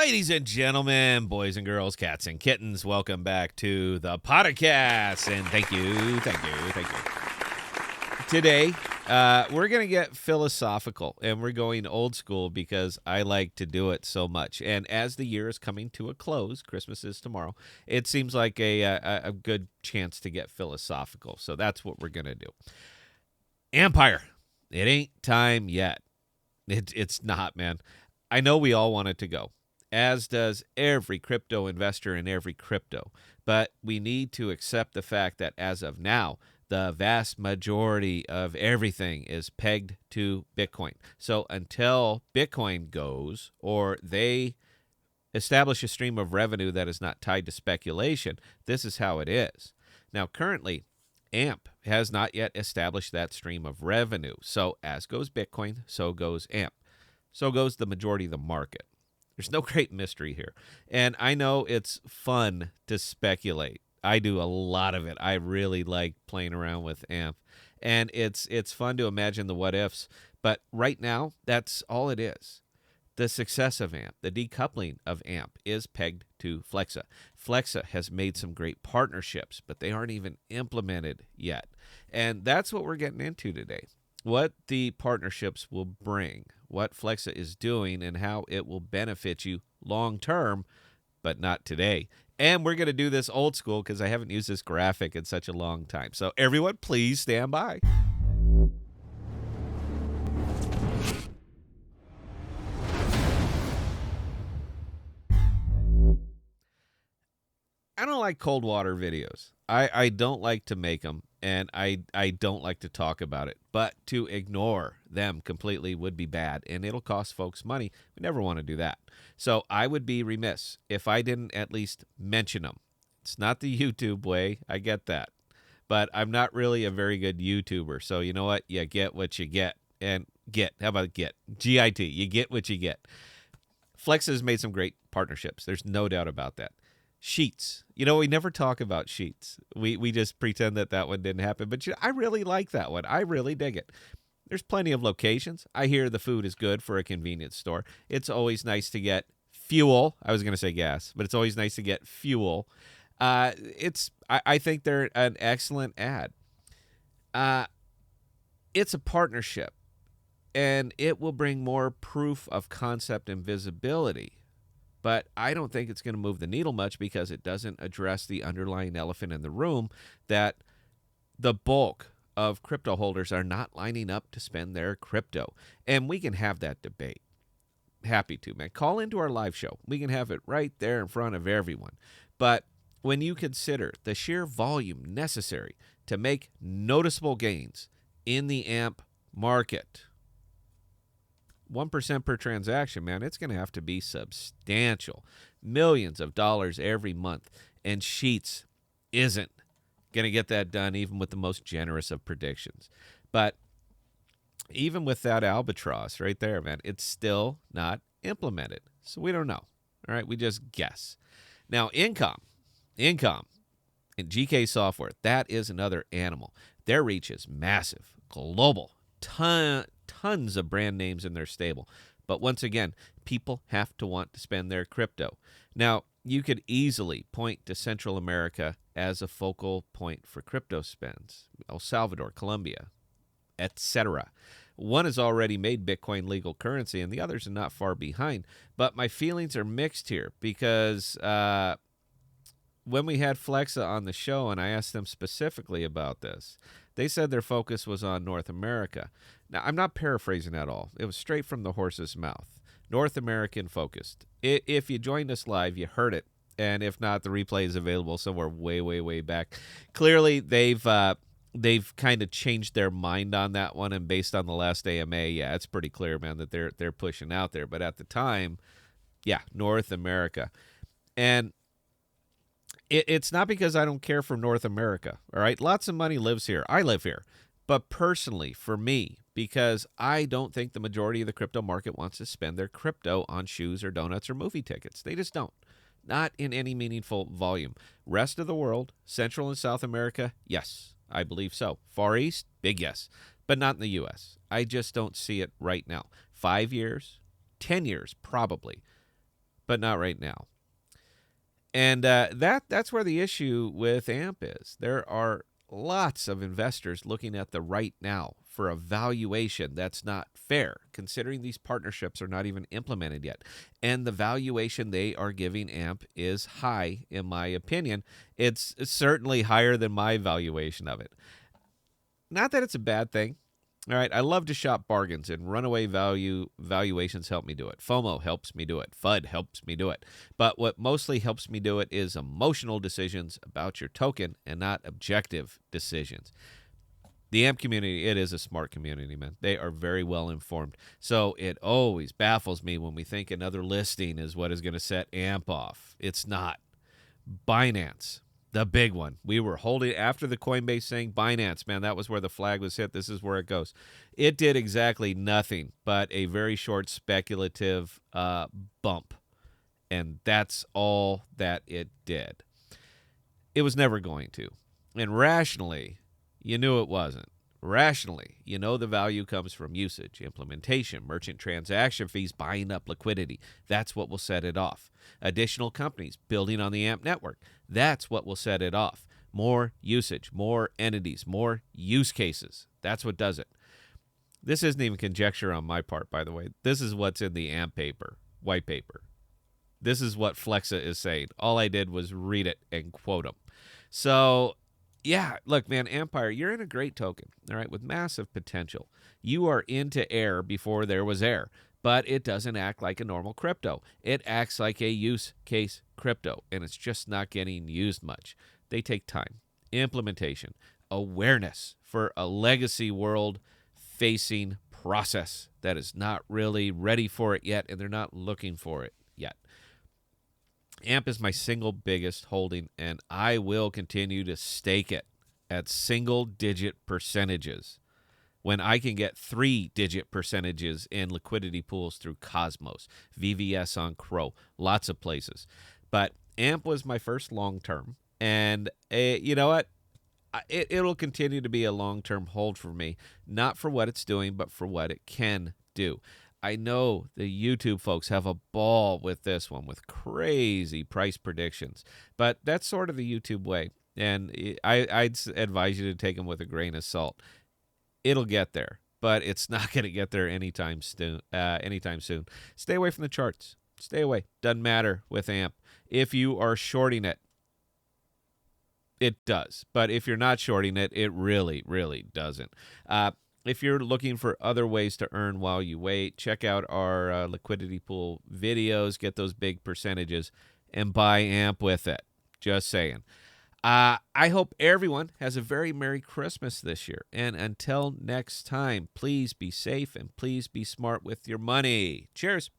Ladies and gentlemen, boys and girls, cats and kittens, welcome back to the podcast. And thank you. Today, we're going to get philosophical, and we're going old school because I like to do it so much. And as the year is coming to a close, Christmas is tomorrow, it seems like a good chance to get philosophical. So that's what we're going to do. Empire. It ain't time yet. It's not, man. I know we all want it to go, as does every crypto investor in every crypto. But we need to accept the fact that as of now, the vast majority of everything is pegged to Bitcoin. So until Bitcoin goes, or they establish a stream of revenue that is not tied to speculation, this is how it is. Now, currently, AMP has not yet established that stream of revenue. So as goes Bitcoin, so goes AMP. So goes the majority of the market. There's no great mystery here. And I know it's fun to speculate. I do a lot of it. I really like playing around with AMP. And it's fun to imagine the what ifs. But right now, that's all it is. The success of AMP, the decoupling of AMP, is pegged to Flexa. Flexa has made some great partnerships, but they aren't even implemented yet. And that's what we're getting into today. What the partnerships will bring, what Flexa is doing, and how it will benefit you long term, but not today. And we're going to do this old school because I haven't used this graphic in such a long time. So everyone, please stand by. I don't like cold water videos. I don't like to make them, and I don't like to talk about it. But to ignore them completely would be bad, and it'll cost folks money. We never want to do that. So I would be remiss if I didn't at least mention them. It's not the YouTube way. I get that. But I'm not really a very good YouTuber. So you know what? You get what you get. And get. How about get? GIT. You get what you get. Flex has made some great partnerships. There's no doubt about that. Sheets. We never talk about Sheets. We just pretend that one didn't happen. But I really like that one. I really dig it. There's plenty of locations. I hear the food is good for a convenience store. It's always nice to get fuel. I was going to say gas, but it's always nice to get fuel. I think they're an excellent ad. It's a partnership, and it will bring more proof of concept and visibility. But I don't think it's going to move the needle much because it doesn't address the underlying elephant in the room that the bulk of crypto holders are not lining up to spend their crypto. And we can have that debate. Happy to, man. Call into our live show. We can have it right there in front of everyone. But when you consider the sheer volume necessary to make noticeable gains in the AMP market, 1% per transaction, man, it's going to have to be substantial. Millions of dollars every month. And Sheets isn't going to get that done even with the most generous of predictions. But even with that albatross right there, man, it's still not implemented. So we don't know. All right, we just guess. Now, Income, and GK Software, that is another animal. Their reach is massive, global, tons of brand names in their stable. But once again, people have to want to spend their crypto. Now, you could easily point to Central America as a focal point for crypto spends. El Salvador, Colombia, etc. One has already made Bitcoin legal currency, and the others are not far behind. But my feelings are mixed here because when we had Flexa on the show and I asked them specifically about this, they said their focus was on North America. Now, I'm not paraphrasing at all. It was straight from the horse's mouth. North American focused. If you joined us live, you heard it. And if not, the replay is available somewhere way, way, way back. Clearly, they've kind of changed their mind on that one. And based on the last AMA, yeah, it's pretty clear, man, that they're pushing out there. But at the time, yeah, North America. And it's not because I don't care for North America, all right? Lots of money lives here. I live here. But personally, for me, because I don't think the majority of the crypto market wants to spend their crypto on shoes or donuts or movie tickets. They just don't. Not in any meaningful volume. Rest of the world, Central and South America, yes, I believe so. Far East, big yes. But not in the U.S. I just don't see it right now. 5 years, 10 years, probably. but not right now. And that's where the issue with AMP is. There are lots of investors looking at the right now for a valuation that's not fair, considering these partnerships are not even implemented yet. And the valuation they are giving AMP is high, in my opinion. It's certainly higher than my valuation of it. Not that it's a bad thing. All right, I love to shop bargains, and runaway valuations help me do it. FOMO helps me do it. FUD helps me do it. But what mostly helps me do it is emotional decisions about your token and not objective decisions. The AMP community, it is a smart community, man. They are very well informed. So it always baffles me when we think another listing is what is going to set AMP off. It's not. Binance, the big one. We were holding after the Coinbase thing. Binance, man, that was where the flag was hit. This is where it goes. It did exactly nothing but a very short speculative bump. And that's all that it did. It was never going to. And rationally, you knew it wasn't. Rationally, you know the value comes from usage, implementation, merchant transaction fees, buying up liquidity. That's what will set it off. Additional companies building on the AMP network. That's what will set it off. More usage, more entities, more use cases. That's what does it. This isn't even conjecture on my part, by the way. This is what's in the AMP paper, white paper. This is what Flexa is saying. All I did was read it and quote them. So, yeah, look, man, Empire, you're in a great token, all right, with massive potential. You are into air before there was air, but it doesn't act like a normal crypto. It acts like a use case crypto, and it's just not getting used much. They take time, implementation, awareness for a legacy world-facing process that is not really ready for it yet, and they're not looking for it yet. AMP is my single biggest holding, and I will continue to stake it at single-digit percentages when I can get 3-digit percentages in liquidity pools through Cosmos, VVS on Crow, lots of places. But AMP was my first long-term, and you know what? It'll continue to be a long-term hold for me, not for what it's doing, but for what it can do. I know the YouTube folks have a ball with this one, with crazy price predictions, but that's sort of the YouTube way, and I'd advise you to take them with a grain of salt. It'll get there, but it's not going to get there anytime soon. Stay away from the charts. Stay away. Doesn't matter with AMP. If you are shorting it, it does. But if you're not shorting it, it really, really doesn't. If you're looking for other ways to earn while you wait, check out our liquidity pool videos, get those big percentages, and buy AMP with it. Just saying. I hope everyone has a very Merry Christmas this year. And until next time, please be safe and please be smart with your money. Cheers.